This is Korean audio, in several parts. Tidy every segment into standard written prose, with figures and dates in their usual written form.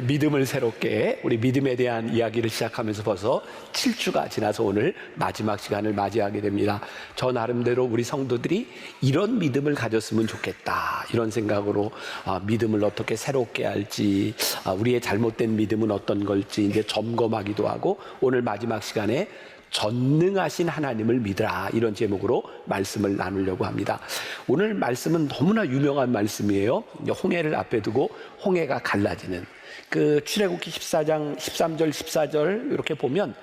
믿음을 새롭게 우리 믿음에 대한 이야기를 시작하면서 벌써 7주가 지나서 오늘 마지막 시간을 맞이하게 됩니다. 저 나름대로 우리 성도들이 이런 믿음을 가졌으면 좋겠다, 이런 생각으로 믿음을 어떻게 새롭게 할지, 우리의 잘못된 믿음은 어떤 걸지 이제 점검하기도 하고, 오늘 마지막 시간에 전능하신 하나님을 믿으라, 이런 제목으로 말씀을 나누려고 합니다. 오늘 말씀은 너무나 유명한 말씀이에요. 홍해를 앞에 두고 홍해가 갈라지는 그 출애굽기 14장 13절 14절 이렇게 보면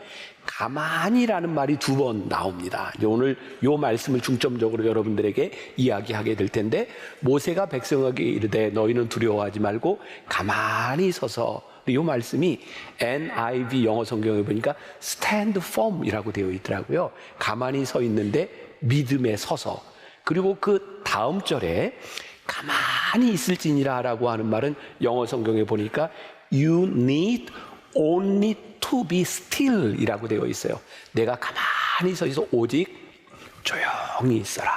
가만히라는 말이 2번 나옵니다. 이제 오늘 이 말씀을 중점적으로 여러분들에게 이야기하게 될 텐데, 모세가 백성에게 이르되 너희는 두려워하지 말고 가만히 서서, 이 말씀이 NIV 영어 성경에 보니까 stand firm이라고 되어 있더라고요. 가만히 서 있는데 믿음에 서서. 그리고 그 다음 절에 가만히 있을지니라 라고 하는 말은 영어 성경에 보니까 You need only to be still 이라고 되어 있어요. 내가 가만히 서 있어 오직 조용히 있어라.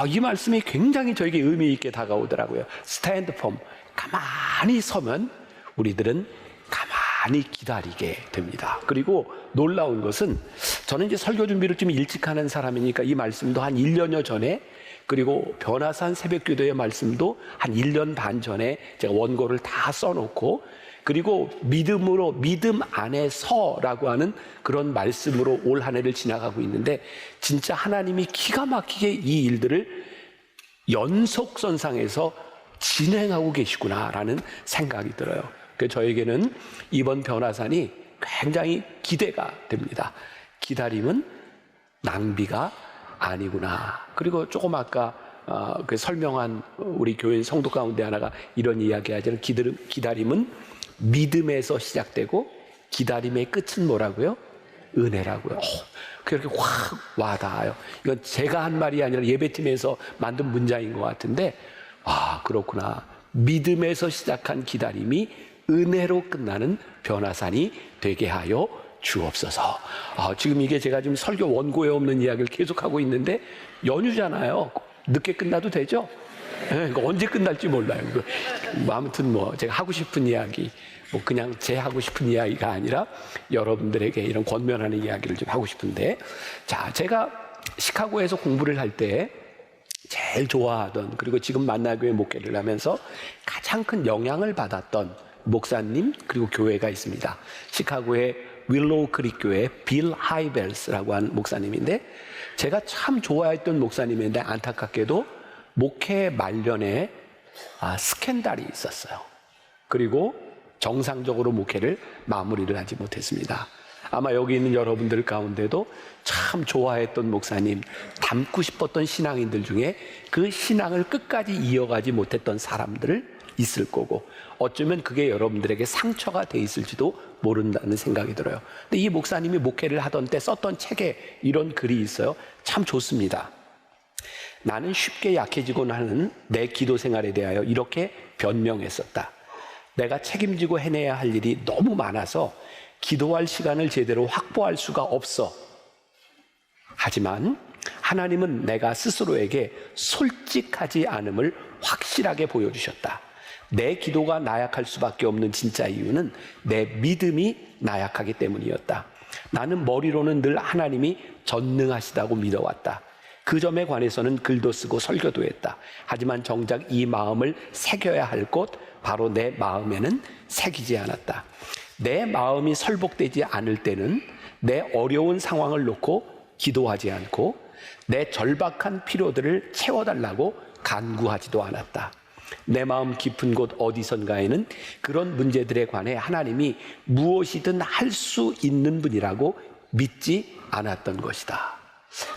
이 말씀이 굉장히 저에게 의미 있게 다가오더라고요. stand firm, 가만히 서면 우리들은 가만히 기다리게 됩니다. 그리고 놀라운 것은, 저는 이제 설교 준비를 좀 일찍 하는 사람이니까 이 말씀도 한 1년여 전에, 그리고 변화산 새벽기도의 말씀도 한 1년 반 전에 제가 원고를 다 써놓고, 그리고 믿음으로 믿음 안에 서라고 하는 그런 말씀으로 올 한 해를 지나가고 있는데, 진짜 하나님이 기가 막히게 이 일들을 연속선상에서 진행하고 계시구나라는 생각이 들어요. 그래서 저에게는 이번 변화산이 굉장히 기대가 됩니다. 기다림은 낭비가 아니구나. 그리고 조금 아까 그 설명한 우리 교회 성도 가운데 하나가 이런 이야기하자면, 기다림은 믿음에서 시작되고 기다림의 끝은 뭐라고요? 은혜라고요. 그렇게 확 와닿아요. 이건 제가 한 말이 아니라 예배팀에서 만든 문장인 것 같은데, 그렇구나. 믿음에서 시작한 기다림이 은혜로 끝나는 변화산이 되게 하여 주옵소서. 지금 이게 제가 지금 설교 원고에 없는 이야기를 계속하고 있는데, 연휴잖아요. 늦게 끝나도 되죠? 언제 끝날지 몰라요. 아무튼 제가 하고 싶은 이야기, 그냥 제 하고 싶은 이야기가 아니라 여러분들에게 이런 권면하는 이야기를 좀 하고 싶은데, 자, 제가 시카고에서 공부를 할 때 제일 좋아하던, 그리고 지금 만나교회 목회를 하면서 가장 큰 영향을 받았던 목사님 그리고 교회가 있습니다. 시카고의 윌로우 크릭 교회 빌 하이벨스라고 하는 목사님인데, 제가 참 좋아했던 목사님인데 안타깝게도 목회 말년에 스캔들이 있었어요. 그리고 정상적으로 목회를 마무리를 하지 못했습니다. 아마 여기 있는 여러분들 가운데도 참 좋아했던 목사님, 닮고 싶었던 신앙인들 중에 그 신앙을 끝까지 이어가지 못했던 사람들을 있을 거고, 어쩌면 그게 여러분들에게 상처가 돼 있을지도 모른다는 생각이 들어요. 근데 이 목사님이 목회를 하던 때 썼던 책에 이런 글이 있어요. 참 좋습니다. 나는 쉽게 약해지곤 하는 내 기도 생활에 대하여 이렇게 변명했었다. 내가 책임지고 해내야 할 일이 너무 많아서 기도할 시간을 제대로 확보할 수가 없어. 하지만 하나님은 내가 스스로에게 솔직하지 않음을 확실하게 보여주셨다. 내 기도가 나약할 수밖에 없는 진짜 이유는 내 믿음이 나약하기 때문이었다. 나는 머리로는 늘 하나님이 전능하시다고 믿어왔다. 그 점에 관해서는 글도 쓰고 설교도 했다. 하지만 정작 이 마음을 새겨야 할 곳, 바로 내 마음에는 새기지 않았다. 내 마음이 설복되지 않을 때는 내 어려운 상황을 놓고 기도하지 않고 내 절박한 필요들을 채워달라고 간구하지도 않았다. 내 마음 깊은 곳 어디선가에는 그런 문제들에 관해 하나님이 무엇이든 할 수 있는 분이라고 믿지 않았던 것이다.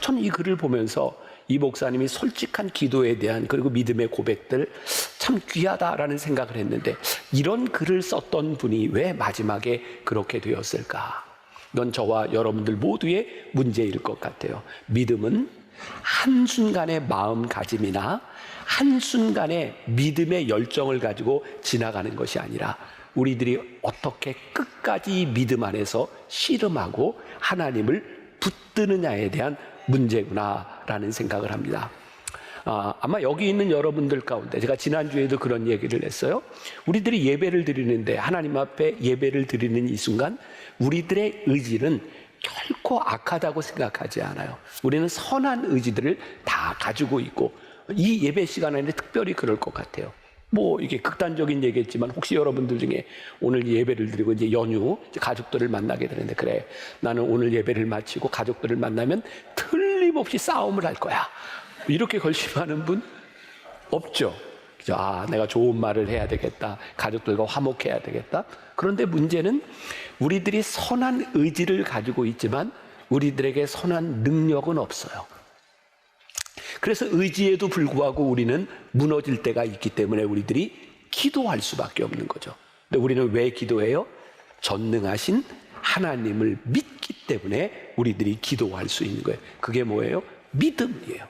저는 이 글을 보면서 이 목사님이 솔직한 기도에 대한, 그리고 믿음의 고백들 참 귀하다라는 생각을 했는데, 이런 글을 썼던 분이 왜 마지막에 그렇게 되었을까? 이건 저와 여러분들 모두의 문제일 것 같아요. 믿음은 한순간의 마음가짐이나 한순간의 믿음의 열정을 가지고 지나가는 것이 아니라, 우리들이 어떻게 끝까지 믿음 안에서 씨름하고 하나님을 붙드느냐에 대한 문제구나라는 생각을 합니다. 아마 여기 있는 여러분들 가운데 제가 지난주에도 그런 얘기를 했어요. 우리들이 예배를 드리는데 하나님 앞에 예배를 드리는 이 순간 우리들의 의지는 결코 악하다고 생각하지 않아요. 우리는 선한 의지들을 다 가지고 있고 이 예배 시간에는 특별히 그럴 것 같아요. 뭐 이게 극단적인 얘기겠지만 혹시 여러분들 중에 오늘 예배를 드리고 이제 연휴 가족들을 만나게 되는데 그래 나는 오늘 예배를 마치고 가족들을 만나면 틀림없이 싸움을 할 거야 이렇게 결심하는 분 없죠. 그죠? 내가 좋은 말을 해야 되겠다, 가족들과 화목해야 되겠다. 그런데 문제는 우리들이 선한 의지를 가지고 있지만 우리들에게 선한 능력은 없어요. 그래서 의지에도 불구하고 우리는 무너질 때가 있기 때문에 우리들이 기도할 수밖에 없는 거죠. 근데 우리는 왜 기도해요? 전능하신 하나님을 믿기 때문에 우리들이 기도할 수 있는 거예요. 그게 뭐예요? 믿음이에요.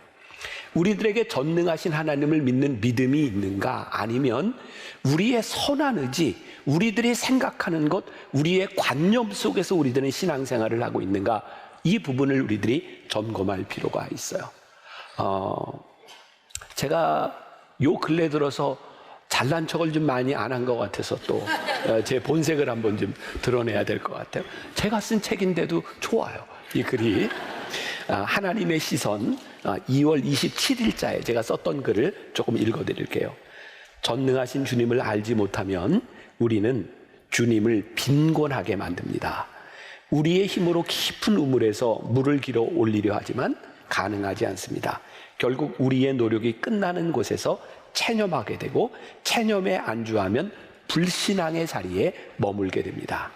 우리들에게 전능하신 하나님을 믿는 믿음이 있는가? 아니면 우리의 선한 의지, 우리들이 생각하는 것, 우리의 관념 속에서 우리들은 신앙생활을 하고 있는가? 이 부분을 우리들이 점검할 필요가 있어요. 제가 요 근래 들어서 잘난 척을 좀 많이 안 한 것 같아서 또 제 본색을 한번 좀 드러내야 될 것 같아요. 제가 쓴 책인데도 좋아요. 이 글이 하나님의 시선 2월 27일자에 제가 썼던 글을 조금 읽어드릴게요. 전능하신 주님을 알지 못하면 우리는 주님을 빈곤하게 만듭니다. 우리의 힘으로 깊은 우물에서 물을 길어 올리려 하지만 가능하지 않습니다. 결국 우리의 노력이 끝나는 곳에서 체념하게 되고 체념에 안주하면 불신앙의 자리에 머물게 됩니다.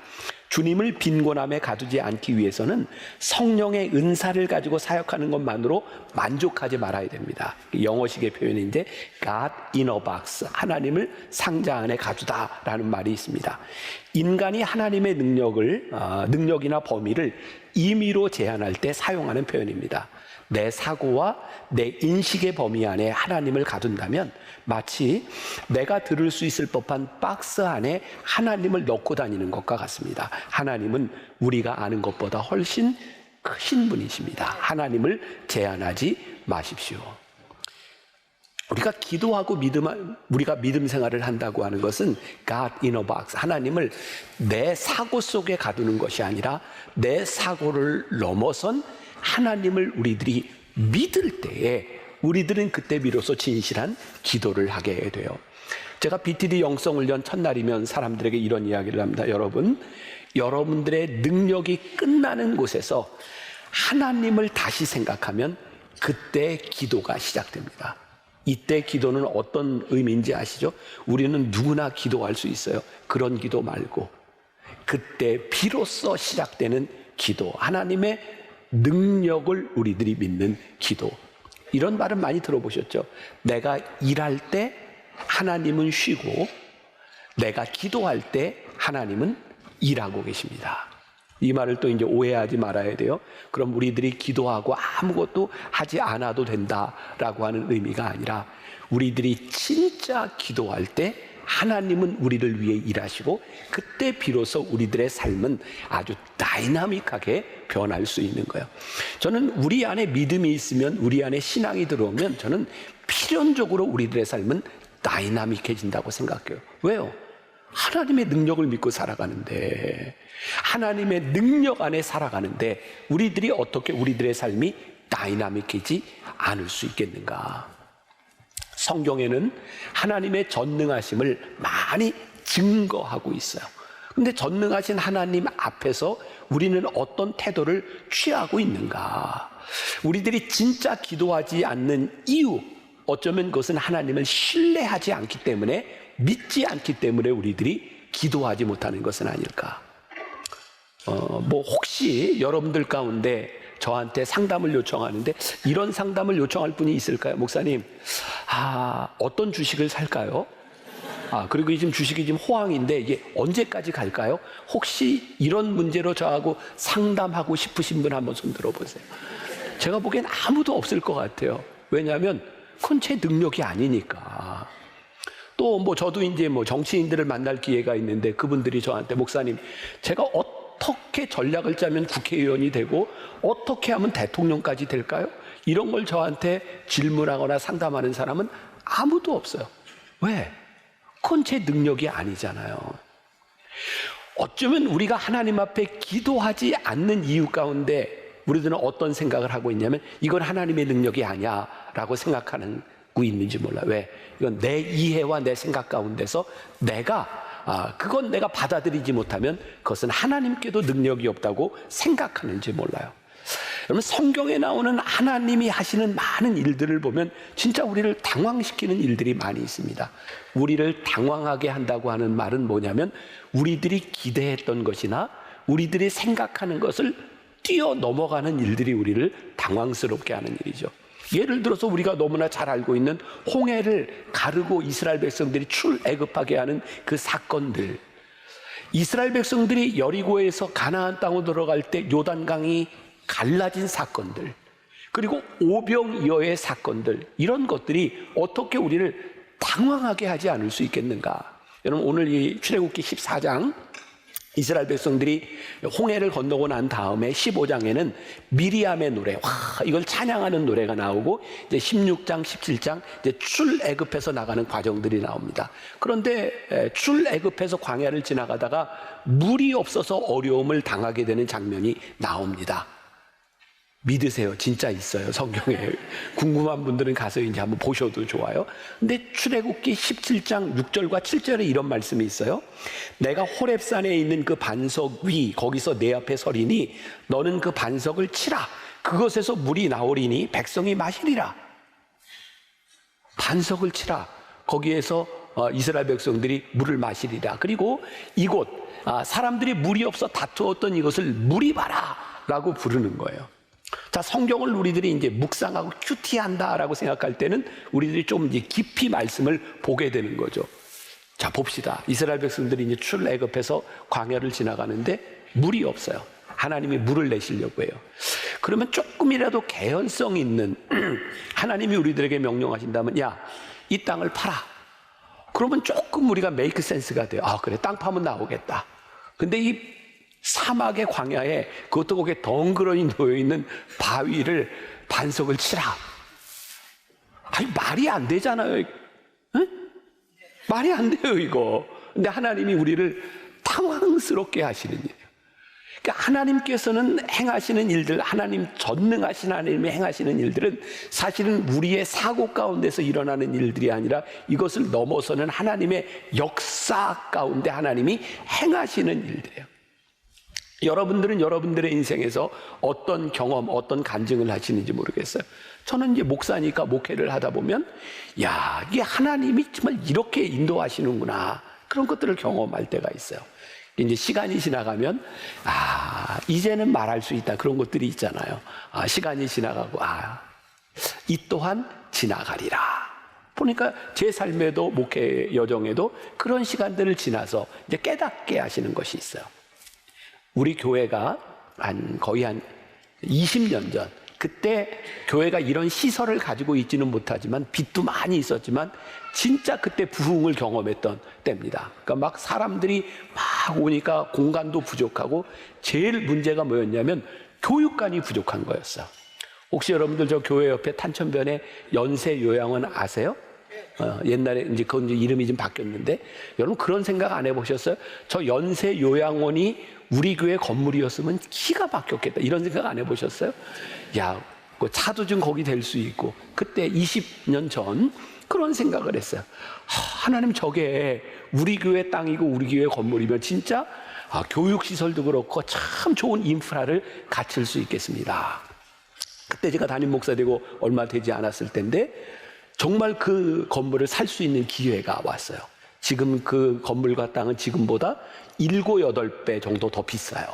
주님을 빈곤함에 가두지 않기 위해서는 성령의 은사를 가지고 사역하는 것만으로 만족하지 말아야 됩니다. 영어식의 표현인데 God in a box, 하나님을 상자 안에 가두다라는 말이 있습니다. 인간이 하나님의 능력이나 범위를 임의로 제한할 때 사용하는 표현입니다. 내 사고와 내 인식의 범위 안에 하나님을 가둔다면 마치 내가 들을 수 있을 법한 박스 안에 하나님을 넣고 다니는 것과 같습니다. 하나님은 우리가 아는 것보다 훨씬 크신 분이십니다. 하나님을 제한하지 마십시오. 우리가 기도하고 우리가 믿음 생활을 한다고 하는 것은 God in a box, 하나님을 내 사고 속에 가두는 것이 아니라 내 사고를 넘어선 하나님을 우리들이 믿을 때에 우리들은 그때 비로소 진실한 기도를 하게 돼요. 제가 BTD 영성훈련 첫날이면 사람들에게 이런 이야기를 합니다. 여러분들의 능력이 끝나는 곳에서 하나님을 다시 생각하면 그때 기도가 시작됩니다. 이때 기도는 어떤 의미인지 아시죠? 우리는 누구나 기도할 수 있어요. 그런 기도 말고 그때 비로소 시작되는 기도, 하나님의 능력을 우리들이 믿는 기도. 이런 말은 많이 들어보셨죠? 내가 일할 때 하나님은 쉬고 내가 기도할 때 하나님은 일하고 계십니다. 이 말을 또 이제 오해하지 말아야 돼요. 그럼 우리들이 기도하고 아무것도 하지 않아도 된다라고 하는 의미가 아니라 우리들이 진짜 기도할 때 하나님은 우리를 위해 일하시고 그때 비로소 우리들의 삶은 아주 다이나믹하게 변할 수 있는 거예요. 저는 우리 안에 믿음이 있으면, 우리 안에 신앙이 들어오면 저는 필연적으로 우리들의 삶은 다이나믹해진다고 생각해요. 왜요? 하나님의 능력을 믿고 살아가는데, 하나님의 능력 안에 살아가는데 우리들이 어떻게 우리들의 삶이 다이나믹해지지 않을 수 있겠는가? 성경에는 하나님의 전능하심을 많이 증거하고 있어요. 근데 전능하신 하나님 앞에서 우리는 어떤 태도를 취하고 있는가? 우리들이 진짜 기도하지 않는 이유, 어쩌면 그것은 하나님을 신뢰하지 않기 때문에, 믿지 않기 때문에 우리들이 기도하지 못하는 것은 아닐까? 혹시 여러분들 가운데 저한테 상담을 요청하는데 이런 상담을 요청할 분이 있을까요? 목사님, 어떤 주식을 살까요? 그리고 지금 주식이 지금 호황인데 이게 언제까지 갈까요? 혹시 이런 문제로 저하고 상담하고 싶으신 분 한번 손 들어보세요. 제가 보기엔 아무도 없을 것 같아요. 왜냐하면 그건 제 능력이 아니니까. 또 저도 이제 정치인들을 만날 기회가 있는데 그분들이 저한테, 목사님, 제가 어떻게 전략을 짜면 국회의원이 되고 어떻게 하면 대통령까지 될까요? 이런 걸 저한테 질문하거나 상담하는 사람은 아무도 없어요. 왜? 그건 제 능력이 아니잖아요. 어쩌면 우리가 하나님 앞에 기도하지 않는 이유 가운데 우리들은 어떤 생각을 하고 있냐면 이건 하나님의 능력이 아니야 라고 생각하는 거 있는지 몰라요. 왜? 이건 내 이해와 내 생각 가운데서 그건 내가 받아들이지 못하면 그것은 하나님께도 능력이 없다고 생각하는지 몰라요. 여러분, 성경에 나오는 하나님이 하시는 많은 일들을 보면 진짜 우리를 당황시키는 일들이 많이 있습니다. 우리를 당황하게 한다고 하는 말은 뭐냐면 우리들이 기대했던 것이나 우리들이 생각하는 것을 뛰어넘어가는 일들이 우리를 당황스럽게 하는 일이죠. 예를 들어서 우리가 너무나 잘 알고 있는 홍해를 가르고 이스라엘 백성들이 출애굽하게 하는 그 사건들, 이스라엘 백성들이 여리고에서 가나안 땅으로 들어갈 때 요단강이 갈라진 사건들, 그리고 오병이어의 사건들, 이런 것들이 어떻게 우리를 당황하게 하지 않을 수 있겠는가? 여러분, 오늘 이 출애굽기 14장 이스라엘 백성들이 홍해를 건너고 난 다음에 15장에는 미리암의 노래, 이걸 찬양하는 노래가 나오고, 이제 16장, 17장 이제 출애굽해서 나가는 과정들이 나옵니다. 그런데 출애굽해서 광야를 지나가다가 물이 없어서 어려움을 당하게 되는 장면이 나옵니다. 믿으세요. 진짜 있어요. 성경에. 궁금한 분들은 가서 이제 한번 보셔도 좋아요. 근데 출애굽기 17장 6절과 7절에 이런 말씀이 있어요. 내가 호렙산에 있는 그 반석 위, 거기서 내 앞에 서리니 너는 그 반석을 치라. 그것에서 물이 나오리니 백성이 마시리라. 반석을 치라. 거기에서 이스라엘 백성들이 물을 마시리라. 그리고 이곳, 사람들이 물이 없어 다투었던 이것을 물이 바라 라고 부르는 거예요. 자, 성경을 우리들이 이제 묵상하고 큐티한다라고 생각할 때는 우리들이 좀 이제 깊이 말씀을 보게 되는 거죠. 자, 봅시다. 이스라엘 백성들이 이제 출애굽해서 광야를 지나가는데 물이 없어요. 하나님이 물을 내시려고 해요. 그러면 조금이라도 개연성 있는 하나님이 우리들에게 명령하신다면, 야, 이 땅을 팔아. 그러면 조금 우리가 메이크 센스가 돼요. 그래, 땅 파면 나오겠다. 근데 이 사막의 광야에 그것도 거기에 덩그러니 놓여있는 바위를 반석을 치라. 말이 안 되잖아요. 응? 말이 안 돼요, 이거. 근데 하나님이 우리를 당황스럽게 하시는 일이에요. 그러니까 하나님께서는 행하시는 일들, 하나님 전능하신 하나님이 행하시는 일들은 사실은 우리의 사고 가운데서 일어나는 일들이 아니라 이것을 넘어서는 하나님의 역사 가운데 하나님이 행하시는 일들이에요. 여러분들은 여러분들의 인생에서 어떤 경험, 어떤 간증을 하시는지 모르겠어요. 저는 이제 목사니까 목회를 하다 보면, 야, 이게 하나님이 정말 이렇게 인도하시는구나. 그런 것들을 경험할 때가 있어요. 이제 시간이 지나가면, 이제는 말할 수 있다. 그런 것들이 있잖아요. 시간이 지나가고, 이 또한 지나가리라. 보니까 제 삶에도 목회 여정에도 그런 시간들을 지나서 이제 깨닫게 하시는 것이 있어요. 우리 교회가 거의 한 20년 전, 그때 교회가 이런 시설을 가지고 있지는 못하지만 빚도 많이 있었지만 진짜 그때 부흥을 경험했던 때입니다. 그러니까 막 사람들이 막 오니까 공간도 부족하고 제일 문제가 뭐였냐면 교육관이 부족한 거였어요. 혹시 여러분들 저 교회 옆에 탄천변에 연세요양원 아세요? 옛날에 이제 그건 이제 이름이 좀 바뀌었는데, 여러분 그런 생각 안 해보셨어요? 저 연세요양원이 우리 교회 건물이었으면 기가 막혔겠다. 이런 생각 안 해보셨어요? 야, 그 차도 좀 거기 될 수 있고. 그때 20년 전 그런 생각을 했어요. 하나님, 저게 우리 교회 땅이고 우리 교회 건물이면 진짜 교육시설도 그렇고 참 좋은 인프라를 갖출 수 있겠습니다. 그때 제가 담임 목사 되고 얼마 되지 않았을 텐데 정말 그 건물을 살 수 있는 기회가 왔어요. 지금 그 건물과 땅은 지금보다 7, 8배 정도 더 비싸요.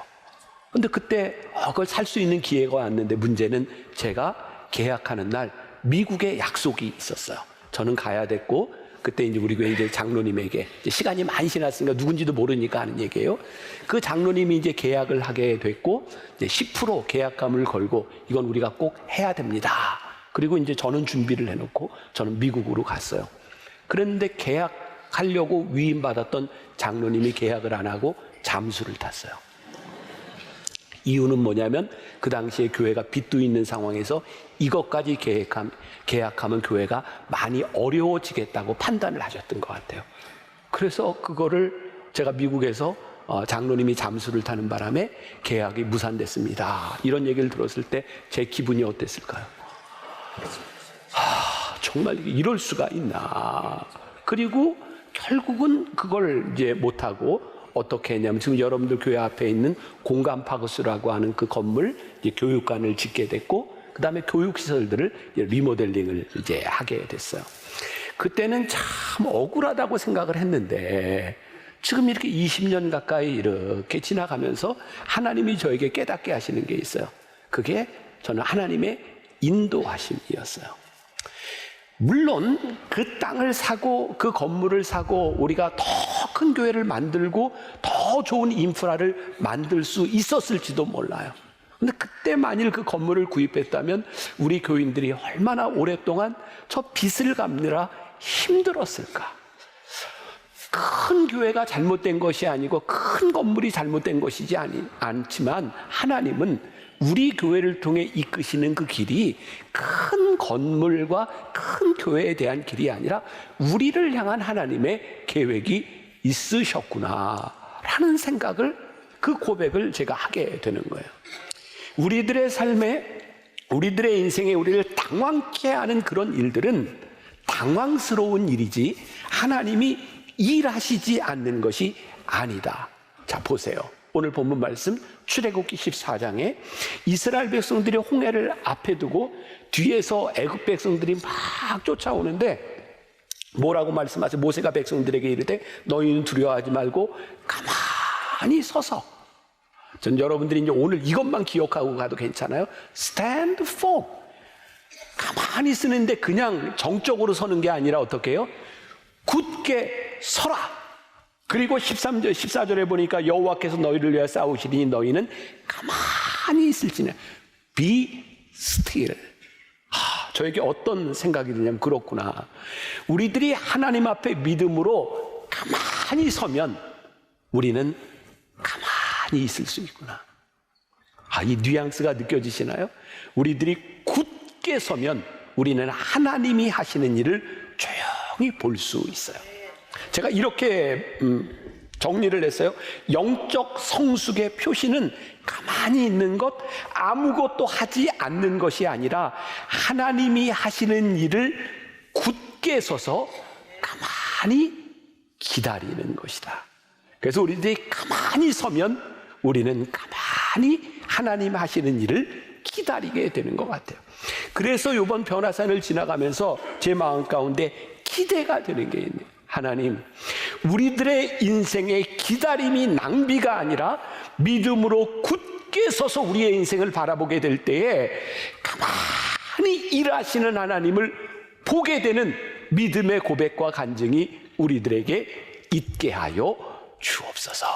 근데 그때 그걸 살 수 있는 기회가 왔는데 문제는 제가 계약하는 날 미국에 약속이 있었어요. 저는 가야 됐고, 그때 이제 우리 교회 이제 장로님에게 이제 시간이 많이 지났으니까 누군지도 모르니까 하는 얘기예요. 그 장로님이 이제 계약을 하게 됐고, 이제 10% 계약금을 걸고 이건 우리가 꼭 해야 됩니다. 그리고 이제 저는 준비를 해놓고 저는 미국으로 갔어요. 그런데 계약하려고 위임받았던 장로님이 계약을 안 하고 잠수를 탔어요. 이유는 뭐냐면 그 당시에 교회가 빚도 있는 상황에서 이것까지 계약하면 교회가 많이 어려워지겠다고 판단을 하셨던 것 같아요. 그래서 그거를 제가 미국에서 장로님이 잠수를 타는 바람에 계약이 무산됐습니다. 이런 얘기를 들었을 때 제 기분이 어땠을까요? 정말 이럴 수가 있나. 그리고 결국은 그걸 이제 못하고 어떻게 했냐면 지금 여러분들 교회 앞에 있는 공감파거스라고 하는 그 건물 이제 교육관을 짓게 됐고 그 다음에 교육시설들을 리모델링을 이제 하게 됐어요. 그때는 참 억울하다고 생각을 했는데 지금 이렇게 20년 가까이 이렇게 지나가면서 하나님이 저에게 깨닫게 하시는 게 있어요. 그게 저는 하나님의 인도하심이었어요. 물론 그 땅을 사고 그 건물을 사고 우리가 더 큰 교회를 만들고 더 좋은 인프라를 만들 수 있었을지도 몰라요. 근데 그때 만일 그 건물을 구입했다면 우리 교인들이 얼마나 오랫동안 저 빚을 갚느라 힘들었을까. 큰 교회가 잘못된 것이 아니고 큰 건물이 잘못된 것이지 않지만 하나님은 우리 교회를 통해 이끄시는 그 길이 큰 건물과 큰 교회에 대한 길이 아니라 우리를 향한 하나님의 계획이 있으셨구나 라는 생각을, 그 고백을 제가 하게 되는 거예요. 우리들의 삶에, 우리들의 인생에 우리를 당황케 하는 그런 일들은 당황스러운 일이지 하나님이 일하시지 않는 것이 아니다. 자, 보세요. 오늘 본문 말씀 출애굽기 14장에 이스라엘 백성들이 홍해를 앞에 두고 뒤에서 애굽 백성들이 막 쫓아오는데 뭐라고 말씀하세요? 모세가 백성들에게 이르되 너희는 두려워하지 말고 가만히 서서, 전 여러분들이 이제 오늘 이것만 기억하고 가도 괜찮아요. Stand firm. 가만히 쓰는데 그냥 정적으로 서는 게 아니라 어떻게 해요? 굳게 서라. 그리고 14절에 보니까 여호와께서 너희를 위하여 싸우시리니 너희는 가만히 있을지는 be still. 저에게 어떤 생각이 드냐면 그렇구나. 우리들이 하나님 앞에 믿음으로 가만히 서면 우리는 가만히 있을 수 있구나. 이 뉘앙스가 느껴지시나요? 우리들이 굳게 서면 우리는 하나님이 하시는 일을 조용히 볼 수 있어요. 제가 이렇게 정리를 했어요. 영적 성숙의 표시는 가만히 있는 것, 아무것도 하지 않는 것이 아니라 하나님이 하시는 일을 굳게 서서 가만히 기다리는 것이다. 그래서 우리들이 가만히 서면 우리는 가만히 하나님 하시는 일을 기다리게 되는 것 같아요. 그래서 이번 변화산을 지나가면서 제 마음 가운데 기대가 되는 게 있네요. 하나님, 우리들의 인생의 기다림이 낭비가 아니라 믿음으로 굳게 서서 우리의 인생을 바라보게 될 때에 가만히 일하시는 하나님을 보게 되는 믿음의 고백과 간증이 우리들에게 있게 하여 주옵소서.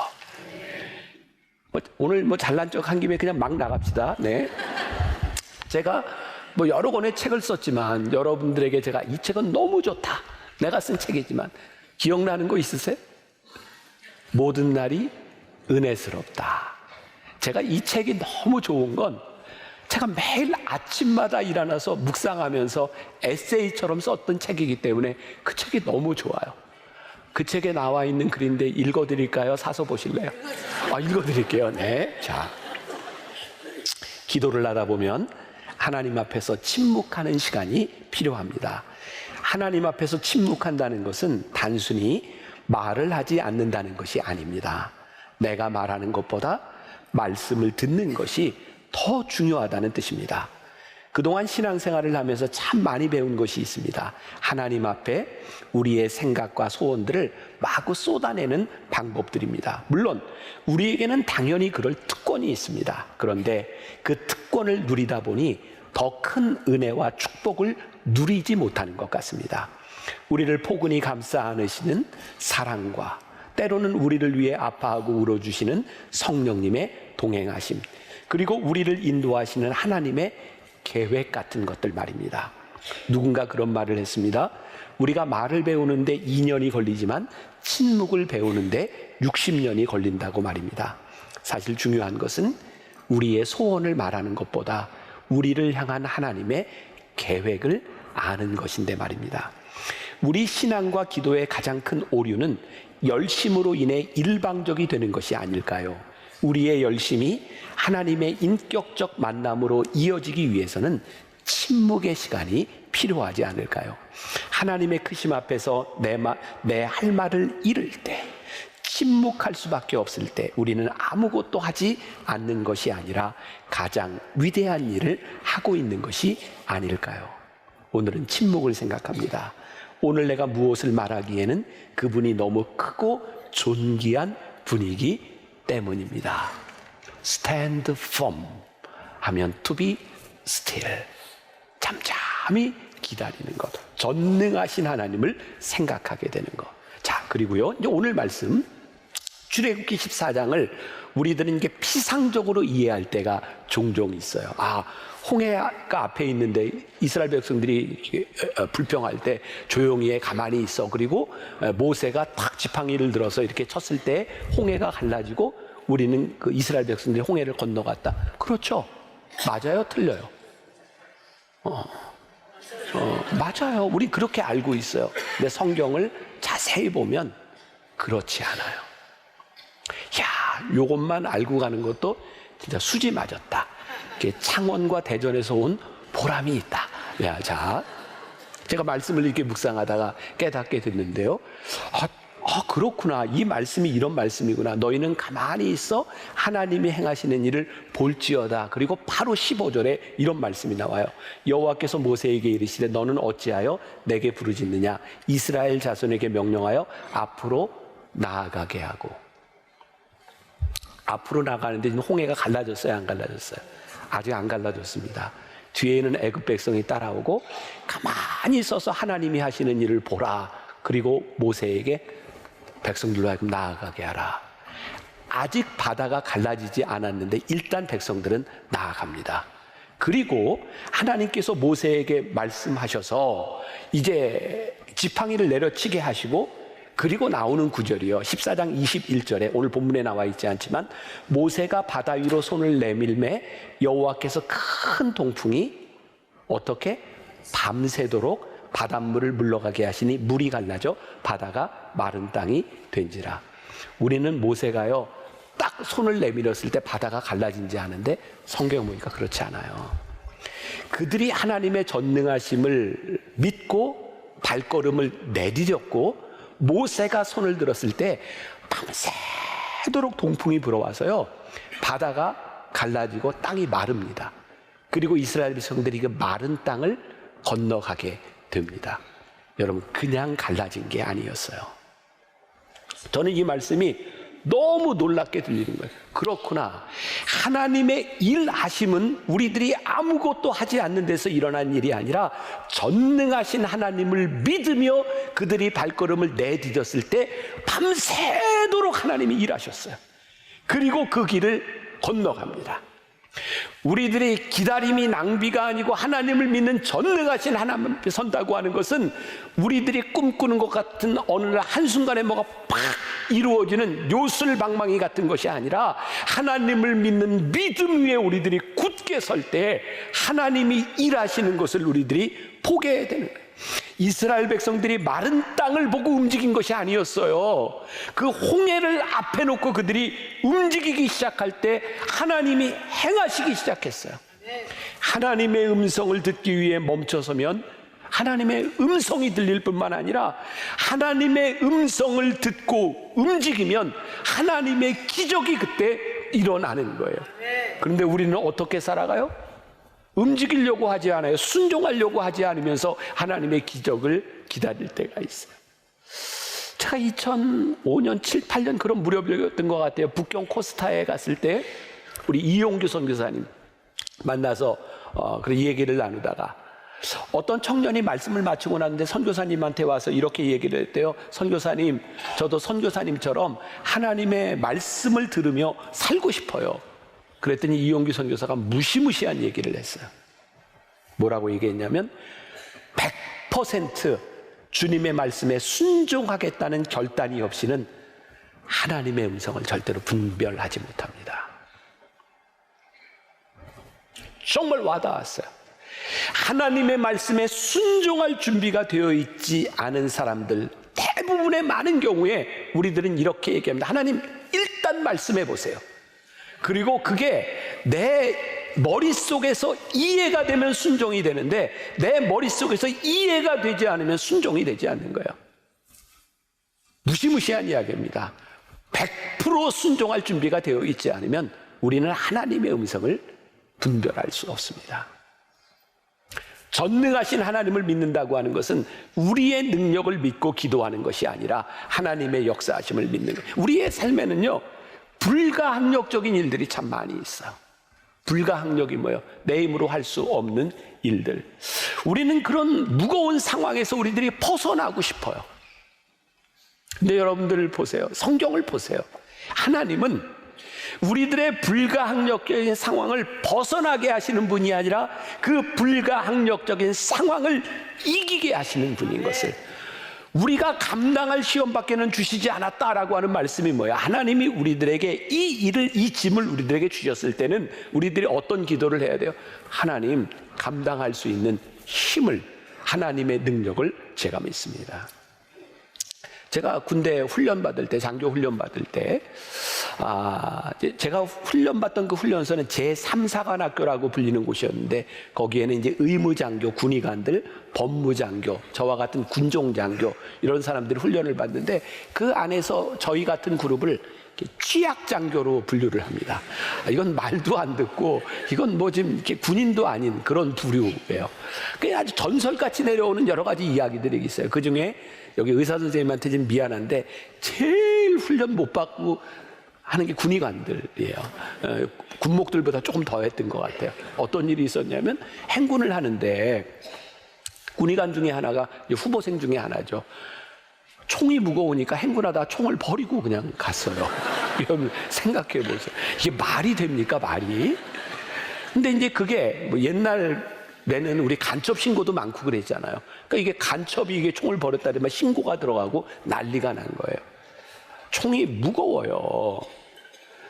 오늘 잘난 척 한 김에 그냥 막 나갑시다. 네. 제가 여러 권의 책을 썼지만 여러분들에게 제가 이 책은 너무 좋다, 내가 쓴 책이지만 기억나는 거 있으세요? 모든 날이 은혜스럽다. 제가 이 책이 너무 좋은 건 제가 매일 아침마다 일어나서 묵상하면서 에세이처럼 썼던 책이기 때문에 그 책이 너무 좋아요. 그 책에 나와 있는 글인데 읽어드릴까요? 사서 보실래요? 읽어드릴게요. 네. 자, 기도를 하다 보면 하나님 앞에서 침묵하는 시간이 필요합니다. 하나님 앞에서 침묵한다는 것은 단순히 말을 하지 않는다는 것이 아닙니다. 내가 말하는 것보다 말씀을 듣는 것이 더 중요하다는 뜻입니다. 그동안 신앙생활을 하면서 참 많이 배운 것이 있습니다. 하나님 앞에 우리의 생각과 소원들을 마구 쏟아내는 방법들입니다. 물론 우리에게는 당연히 그럴 특권이 있습니다. 그런데 그 특권을 누리다 보니 더 큰 은혜와 축복을 누리지 못하는 것 같습니다. 우리를 포근히 감싸 안으시는 사랑과 때로는 우리를 위해 아파하고 울어주시는 성령님의 동행하심, 그리고 우리를 인도하시는 하나님의 계획 같은 것들 말입니다. 누군가 그런 말을 했습니다. 우리가 말을 배우는데 2년이 걸리지만 침묵을 배우는데 60년이 걸린다고 말입니다. 사실 중요한 것은 우리의 소원을 말하는 것보다 우리를 향한 하나님의 계획을 아는 것인데 말입니다. 우리 신앙과 기도의 가장 큰 오류는 열심으로 인해 일방적이 되는 것이 아닐까요? 우리의 열심이 하나님의 인격적 만남으로 이어지기 위해서는 침묵의 시간이 필요하지 않을까요? 하나님의 크심 앞에서 내 할 말을 잃을 때, 침묵할 수밖에 없을 때 우리는 아무것도 하지 않는 것이 아니라 가장 위대한 일을 하고 있는 것이 아닐까요? 오늘은 침묵을 생각합니다. 오늘 내가 무엇을 말하기에는 그분이 너무 크고 존귀한 분이기 때문입니다. Stand firm 하면 to be still, 잠잠히 기다리는 것, 전능하신 하나님을 생각하게 되는 것. 자, 그리고요, 이제 오늘 말씀 출애굽기 14장을 우리들은 이게 피상적으로 이해할 때가 종종 있어요. 홍해가 앞에 있는데 이스라엘 백성들이 불평할 때 조용히 해, 가만히 있어. 그리고 모세가 탁 지팡이를 들어서 이렇게 쳤을 때 홍해가 갈라지고 우리는 그 이스라엘 백성들이 홍해를 건너갔다. 그렇죠? 맞아요? 틀려요? 맞아요. 우리 그렇게 알고 있어요. 근데 성경을 자세히 보면 그렇지 않아요. 요것만 알고 가는 것도 진짜 수지 맞았다. 창원과 대전에서 온 보람이 있다. 자, 제가 말씀을 이렇게 묵상하다가 깨닫게 됐는데요. 그렇구나. 이 말씀이 이런 말씀이구나. 너희는 가만히 있어 하나님이 행하시는 일을 볼지어다. 그리고 바로 15절에 이런 말씀이 나와요. 여호와께서 모세에게 이르시되 너는 어찌하여 내게 부르짖느냐. 이스라엘 자손에게 명령하여 앞으로 나아가게 하고. 앞으로 나가는데 홍해가 갈라졌어요, 안 갈라졌어요? 아직 안 갈라졌습니다. 뒤에는 애굽 백성이 따라오고 가만히 있어서 하나님이 하시는 일을 보라. 그리고 모세에게 백성들로 하여금 나아가게 하라. 아직 바다가 갈라지지 않았는데 일단 백성들은 나아갑니다. 그리고 하나님께서 모세에게 말씀하셔서 이제 지팡이를 내려치게 하시고, 그리고 나오는 구절이요, 14장 21절에 오늘 본문에 나와 있지 않지만 모세가 바다 위로 손을 내밀매 여호와께서 큰 동풍이 어떻게 밤새도록 바닷물을 물러가게 하시니 물이 갈라져 바다가 마른 땅이 된지라. 우리는 모세가요 딱 손을 내밀었을 때 바다가 갈라진지 아는데 성경 보니까 그렇지 않아요. 그들이 하나님의 전능하심을 믿고 발걸음을 내디뎠고, 모세가 손을 들었을 때 밤새도록 동풍이 불어와서요 바다가 갈라지고 땅이 마릅니다. 그리고 이스라엘 백성들이 그 마른 땅을 건너가게 됩니다. 여러분, 그냥 갈라진 게 아니었어요. 저는 이 말씀이 너무 놀랍게 들리는 거예요. 그렇구나. 하나님의 일하심은 우리들이 아무것도 하지 않는 데서 일어난 일이 아니라 전능하신 하나님을 믿으며 그들이 발걸음을 내디뎠을 때 밤새도록 하나님이 일하셨어요. 그리고 그 길을 건너갑니다. 우리들이 기다림이 낭비가 아니고 하나님을 믿는 전능하신 하나님 앞에 선다고 하는 것은 우리들이 꿈꾸는 것 같은 어느 날 한순간에 뭐가 팍 이루어지는 요술방망이 같은 것이 아니라 하나님을 믿는 믿음 위에 우리들이 굳게 설 때 하나님이 일하시는 것을 우리들이 보게 되는 거예요. 이스라엘 백성들이 마른 땅을 보고 움직인 것이 아니었어요. 그 홍해를 앞에 놓고 그들이 움직이기 시작할 때 하나님이 행하시기 시작했어요. 하나님의 음성을 듣기 위해 멈춰서면 하나님의 음성이 들릴 뿐만 아니라 하나님의 음성을 듣고 움직이면 하나님의 기적이 그때 일어나는 거예요. 그런데 우리는 어떻게 살아가요? 움직이려고 하지 않아요. 순종하려고 하지 않으면서 하나님의 기적을 기다릴 때가 있어요. 제가 2005년, 7, 8년 그런 무렵이었던 것 같아요. 북경 코스타에 갔을 때 우리 이용규 선교사님 만나서 그 얘기를 나누다가 어떤 청년이 말씀을 마치고 났는데 선교사님한테 와서 이렇게 얘기를 했대요. 선교사님, 저도 선교사님처럼 하나님의 말씀을 들으며 살고 싶어요. 그랬더니 이용규 선교사가 무시무시한 얘기를 했어요. 뭐라고 얘기했냐면 100% 주님의 말씀에 순종하겠다는 결단이 없이는 하나님의 음성을 절대로 분별하지 못합니다. 정말 와닿았어요. 하나님의 말씀에 순종할 준비가 되어 있지 않은 사람들, 대부분의 많은 경우에 우리들은 이렇게 얘기합니다. 하나님, 일단 말씀해 보세요. 그리고 그게 내 머릿속에서 이해가 되면 순종이 되는데, 내 머릿속에서 이해가 되지 않으면 순종이 되지 않는 거예요. 무시무시한 이야기입니다. 100% 순종할 준비가 되어 있지 않으면 우리는 하나님의 음성을 분별할 수 없습니다. 전능하신 하나님을 믿는다고 하는 것은 우리의 능력을 믿고 기도하는 것이 아니라 하나님의 역사하심을 믿는 거예요. 우리의 삶에는요, 불가항력적인 일들이 참 많이 있어요. 불가항력이 뭐예요? 내 힘으로 할 수 없는 일들. 우리는 그런 무거운 상황에서 우리들이 벗어나고 싶어요. 근데 여러분들 보세요. 성경을 보세요. 하나님은 우리들의 불가항력적인 상황을 벗어나게 하시는 분이 아니라 그 불가항력적인 상황을 이기게 하시는 분인 것을, 우리가 감당할 시험밖에는 주시지 않았다라고 하는 말씀이 뭐예요? 하나님이 우리들에게 이 짐을 우리들에게 주셨을 때는 우리들이 어떤 기도를 해야 돼요? 하나님, 감당할 수 있는 힘을, 하나님의 능력을 제가 믿습니다. 제가 군대 훈련 받을 때, 장교 훈련 받을 때, 제가 훈련 받던 그 훈련소는 제3사관학교라고 불리는 곳이었는데, 거기에는 이제 의무장교, 군의관들, 법무장교, 저와 같은 군종장교, 이런 사람들이 훈련을 받는데, 그 안에서 저희 같은 그룹을 취약장교로 분류를 합니다. 이건 말도 안 듣고, 이건 뭐 지금 이렇게 군인도 아닌 그런 부류예요. 그게 아주 전설같이 내려오는 여러 가지 이야기들이 있어요. 그 중에 여기 의사 선생님한테 좀 미안한데, 제일 훈련 못 받고 하는 게 군의관들이에요. 군목들보다 조금 더 했던 것 같아요. 어떤 일이 있었냐면, 행군을 하는데, 군의관 중에 하나가, 후보생 중에 하나죠. 총이 무거우니까 행군하다가 총을 버리고 그냥 갔어요. 여러분 생각해 보세요. 이게 말이 됩니까, 말이? 근데 이제 그게 뭐 옛날에는 우리 간첩 신고도 많고 그랬잖아요. 그러니까 이게 간첩이 이게 총을 버렸다면 신고가 들어가고 난리가 난 거예요. 총이 무거워요.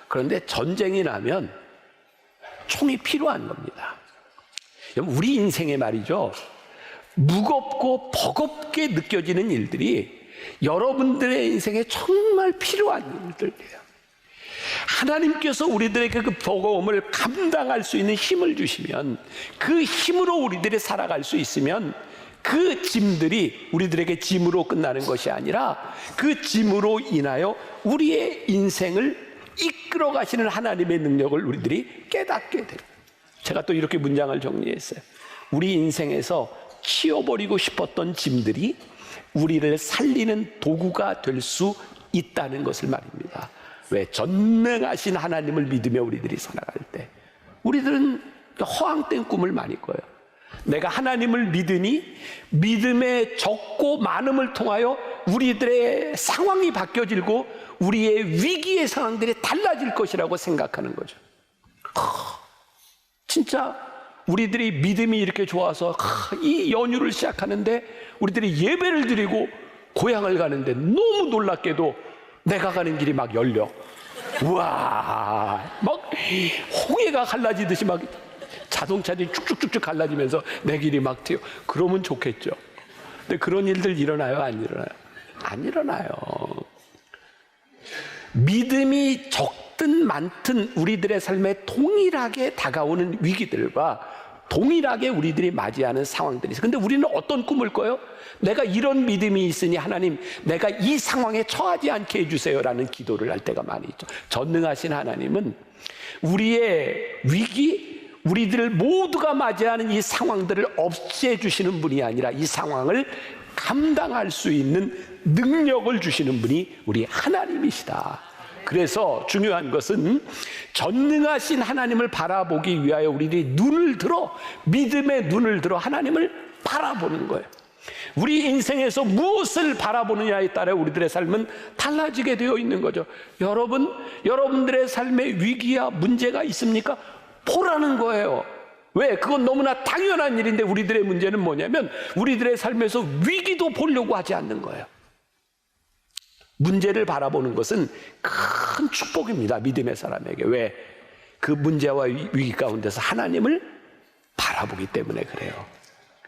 그런데 전쟁이 나면 총이 필요한 겁니다. 우리 인생에 말이죠, 무겁고 버겁게 느껴지는 일들이 여러분들의 인생에 정말 필요한 일들이에요. 하나님께서 우리들에게 그 버거움을 감당할 수 있는 힘을 주시면, 그 힘으로 우리들이 살아갈 수 있으면, 그 짐들이 우리들에게 짐으로 끝나는 것이 아니라 그 짐으로 인하여 우리의 인생을 이끌어 가시는 하나님의 능력을 우리들이 깨닫게 돼요. 제가 또 이렇게 문장을 정리했어요. 우리 인생에서 치워버리고 싶었던 짐들이 우리를 살리는 도구가 될 수 있다는 것을 말입니다. 왜? 전능하신 하나님을 믿으며 우리들이 살아갈 때 우리들은 허황된 꿈을 많이 꿔요. 내가 하나님을 믿으니 믿음의 적고 많음을 통하여 우리들의 상황이 바뀌어지고 우리의 위기의 상황들이 달라질 것이라고 생각하는 거죠. 진짜 우리들이 믿음이 이렇게 좋아서 이 연휴를 시작하는데 우리들이 예배를 드리고 고향을 가는데 너무 놀랍게도 내가 가는 길이 막 열려. 우와, 막 홍해가 갈라지듯이 막 자동차들이 쭉쭉쭉쭉 갈라지면서 내 길이 막 튀어. 그러면 좋겠죠. 근데 그런 일들 일어나요, 안 일어나요? 안 일어나요. 믿음이 적든 많든 우리들의 삶에 동일하게 다가오는 위기들과 동일하게 우리들이 맞이하는 상황들이 있어요. 근데 우리는 어떤 꿈을 꿔요? 내가 이런 믿음이 있으니 하나님, 내가 이 상황에 처하지 않게 해주세요라는 기도를 할 때가 많이 있죠. 전능하신 하나님은 우리의 위기, 우리들 모두가 맞이하는 이 상황들을 없애주시는 분이 아니라 이 상황을 감당할 수 있는 능력을 주시는 분이 우리 하나님이시다. 그래서 중요한 것은 전능하신 하나님을 바라보기 위하여 우리들이 눈을 들어, 믿음의 눈을 들어 하나님을 바라보는 거예요. 우리 인생에서 무엇을 바라보느냐에 따라 우리들의 삶은 달라지게 되어 있는 거죠. 여러분들의 삶에 위기야 문제가 있습니까? 보라는 거예요. 왜? 그건 너무나 당연한 일인데 우리들의 문제는 뭐냐면 우리들의 삶에서 위기도 보려고 하지 않는 거예요. 문제를 바라보는 것은 큰 축복입니다. 믿음의 사람에게. 왜? 그 문제와 위기 가운데서 하나님을 바라보기 때문에 그래요.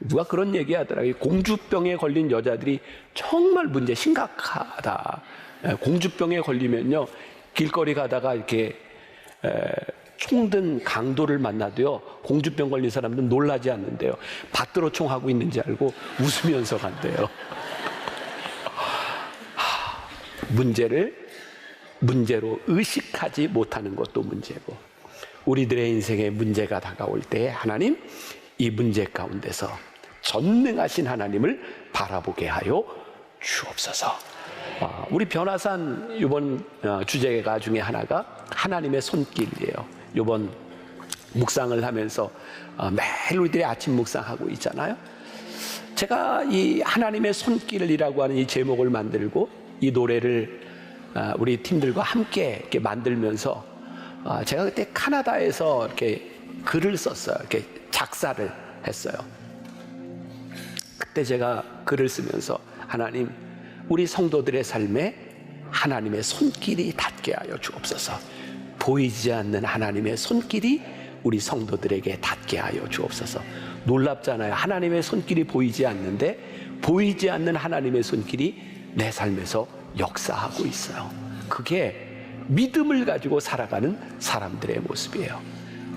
누가 그런 얘기 하더라고요. 공주병에 걸린 여자들이 정말 문제 심각하다. 공주병에 걸리면요, 길거리 가다가 이렇게 총든 강도를 만나도요, 공주병 걸린 사람들은 놀라지 않는데요, 받들어 총하고 있는지 알고 웃으면서 간대요. 문제로 의식하지 못하는 것도 문제고, 우리들의 인생에 문제가 다가올 때 하나님, 이 문제 가운데서 전능하신 하나님을 바라보게 하여 주옵소서. 우리 변화산 이번 주제가 중에 하나가 하나님의 손길이에요. 이번 묵상을 하면서 매일 우리들이 아침 묵상하고 있잖아요. 제가 이 하나님의 손길이라고 하는 이 제목을 만들고 이 노래를 우리 팀들과 함께 이렇게 만들면서 제가 그때 캐나다에서 이렇게 글을 썼어요. 이렇게 작사를 했어요. 그때 제가 글을 쓰면서 하나님, 우리 성도들의 삶에 하나님의 손길이 닿게 하여 주옵소서. 보이지 않는 하나님의 손길이 우리 성도들에게 닿게 하여 주옵소서. 놀랍잖아요. 하나님의 손길이 보이지 않는데 보이지 않는 하나님의 손길이 내 삶에서 역사하고 있어요. 그게 믿음을 가지고 살아가는 사람들의 모습이에요.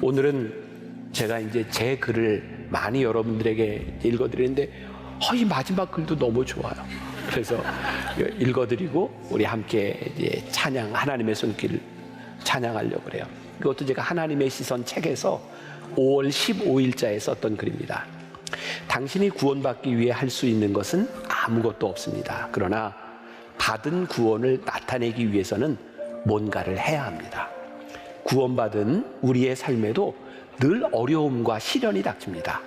오늘은 제가 이제 제 글을 많이 여러분들에게 읽어드리는데 이 마지막 글도 너무 좋아요. 그래서 읽어드리고 우리 함께 이제 찬양, 하나님의 손길을 찬양하려고 그래요. 이것도 제가 하나님의 시선 책에서 5월 15일자에 썼던 글입니다. 당신이 구원받기 위해 할 수 있는 것은 아무것도 없습니다. 그러나 받은 구원을 나타내기 위해서는 뭔가를 해야 합니다. 구원받은 우리의 삶에도 늘 어려움과 시련이 닥칩니다.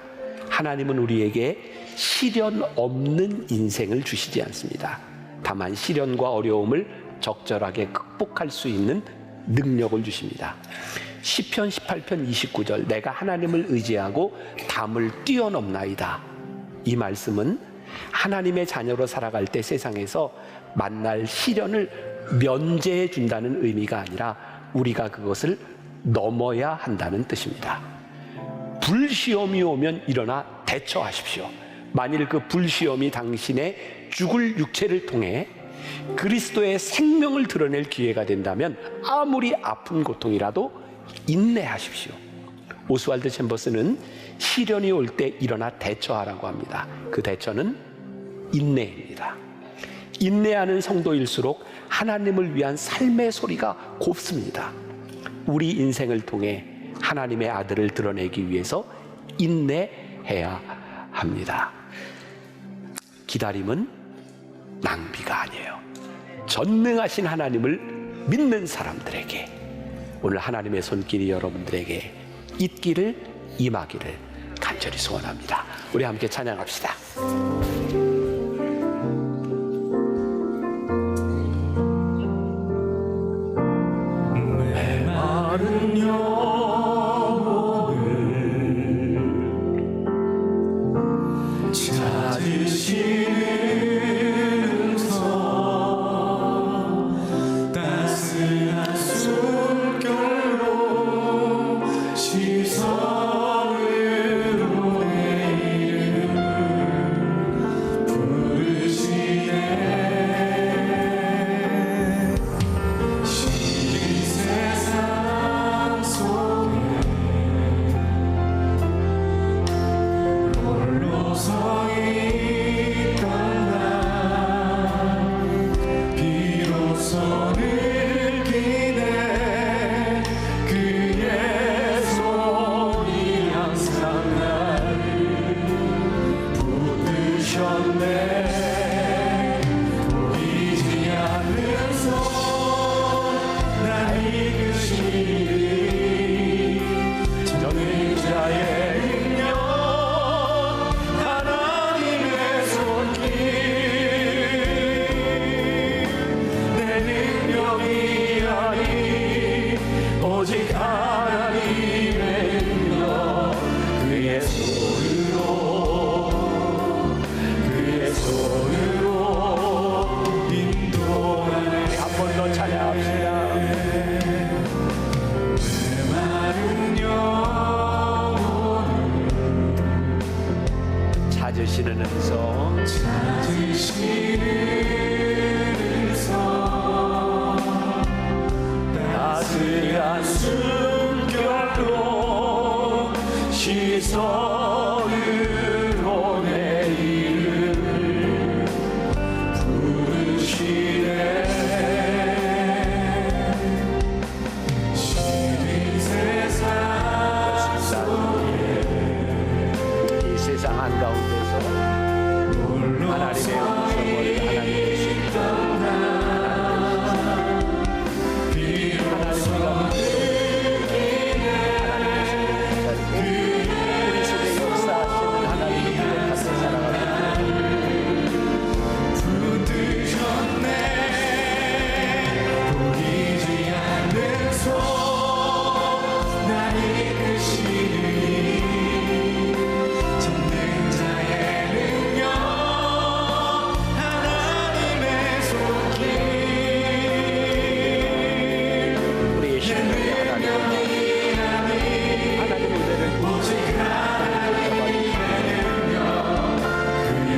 하나님은 우리에게 시련 없는 인생을 주시지 않습니다. 다만 시련과 어려움을 적절하게 극복할 수 있는 능력을 주십니다. 시편 18편 29절, 내가 하나님을 의지하고 담을 뛰어넘나이다. 이 말씀은 하나님의 자녀로 살아갈 때 세상에서 만날 시련을 면제해 준다는 의미가 아니라 우리가 그것을 넘어야 한다는 뜻입니다. 불시험이 오면 일어나 대처하십시오. 만일 그 불시험이 당신의 죽을 육체를 통해 그리스도의 생명을 드러낼 기회가 된다면 아무리 아픈 고통이라도 인내하십시오. 오스왈드 챔버스는 시련이 올 때 일어나 대처하라고 합니다. 그 대처는 인내입니다. 인내하는 성도일수록 하나님을 위한 삶의 소리가 곱습니다. 우리 인생을 통해 하나님의 아들을 드러내기 위해서 인내해야 합니다. 기다림은 낭비가 아니에요. 전능하신 하나님을 믿는 사람들에게 오늘 하나님의 손길이 여러분들에게 있기를, 임하기를 간절히 소원합니다. 우리 함께 찬양합시다. 메마른 영혼을 찾으시는 성, 따스한 숨결로 시선으로 내 이름을 부르시네. 시린 세상 속에 홀로 서 있던 나, 비로소 느끼네 찾으시는 은성 따스한 숨결로 시선으로 내 이름을 부르시네. 이 세상 한가운데서 하나님의 음성을 하나님의 우리 속에 역사하시는 하나님의 같이 살아가고 붙드셨네 보이지 않는 손 날 이끄시니 전능자의 능력 하나님의 손길 우리의 신뢰 하나님 은혜를 오직 하나님의 능력 그의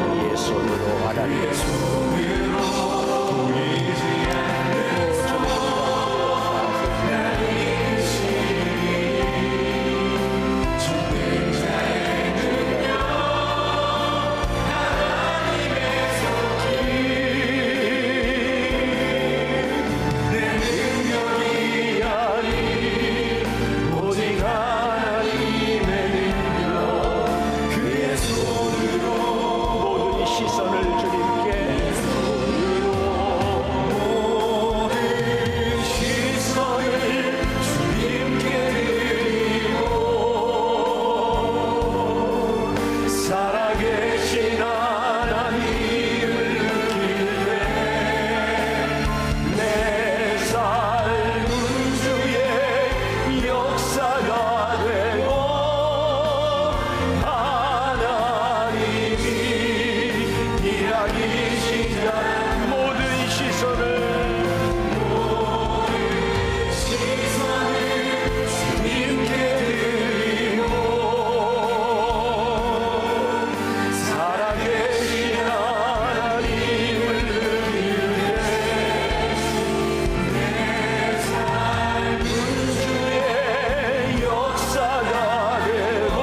우리의 손으로 하나님의 손으로 보이지 않는 손 날 이끄시니 전능자의 능력 하나님의 손길 내 능력이 아닌 오직 하나님의 능력 그의 손으로 모든 시선을 주님께 모든 시선을 주님께 드리고 살아계신 하나님을 느낄 때 내 삶은 주의 역사가 되고 하나님이 일하기 시작 모든 시선을 주님께 드리고 살아계신 하나님을 느낄 때내 삶은 주의 역사가 되고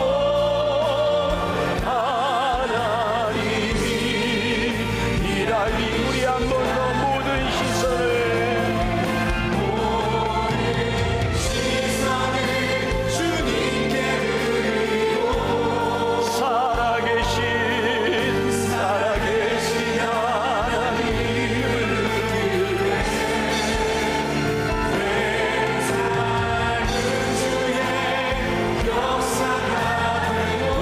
하나님이 일하기 우리 한 번 더 모든 시선을 주님께 드리고 살아계신 살아계신 하나님을 느낄 때내 삶은 주의 역사가 되고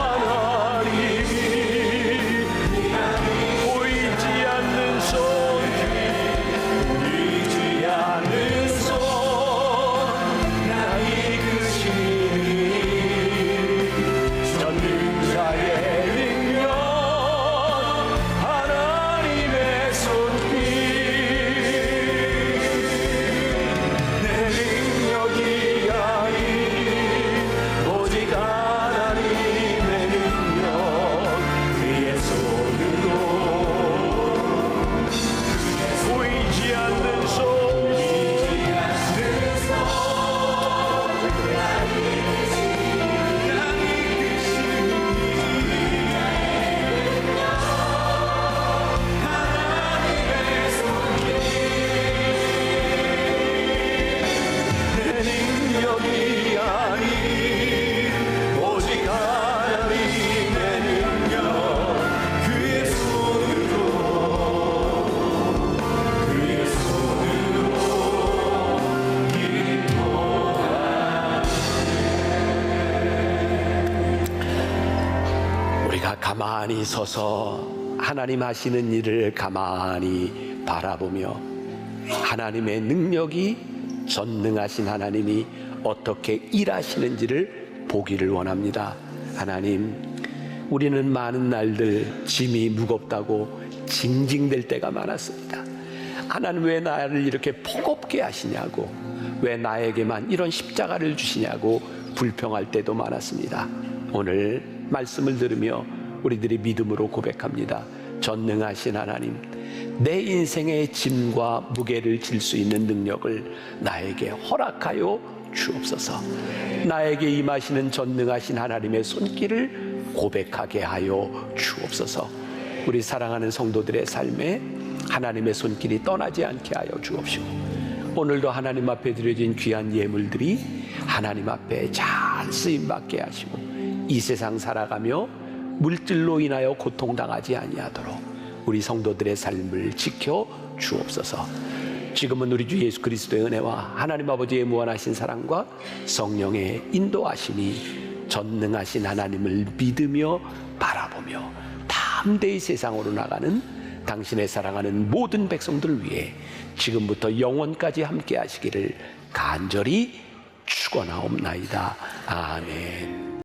하나님이 보이지 않는 손 보이지 않는 손날 이끄시니 전능자의 능력 하나님의 손길 내 능력이 아닌 오직 하나님의 능력 그의 손으로 보이지 않는 손 능력이 아닌 오직 하나님의 능력 그의 손으로 우리가 가만히 서서 하나님 하시는 일을 가만히 바라보며 하나님의 능력이 전능하신 하나님이 어떻게 일하시는지를 보기를 원합니다. 하나님, 우리는 많은 날들 짐이 무겁다고 징징댈 때가 많았습니다. 하나님 왜 나를 이렇게 버겁게 하시냐고, 왜 나에게만 이런 십자가를 주시냐고 불평할 때도 많았습니다. 오늘 말씀을 들으며 우리들이 믿음으로 고백합니다. 전능하신 하나님, 내 인생의 짐과 무게를 질 수 있는 능력을 나에게 허락하여 주옵소서. 나에게 임하시는 전능하신 하나님의 손길을 고백하게 하여 주옵소서. 우리 사랑하는 성도들의 삶에 하나님의 손길이 떠나지 않게 하여 주옵시고, 오늘도 하나님 앞에 드려진 귀한 예물들이 하나님 앞에 잘 쓰임받게 하시고, 이 세상 살아가며 물질로 인하여 고통당하지 아니하도록 우리 성도들의 삶을 지켜 주옵소서. 지금은 우리 주 예수 그리스도의 은혜와 하나님 아버지의 무한하신 사랑과 성령의 인도하심이 전능하신 하나님을 믿으며 바라보며 담대히 세상으로 나가는 당신의 사랑하는 모든 백성들을 위해 지금부터 영원까지 함께 하시기를 간절히 축원하옵나이다. 아멘.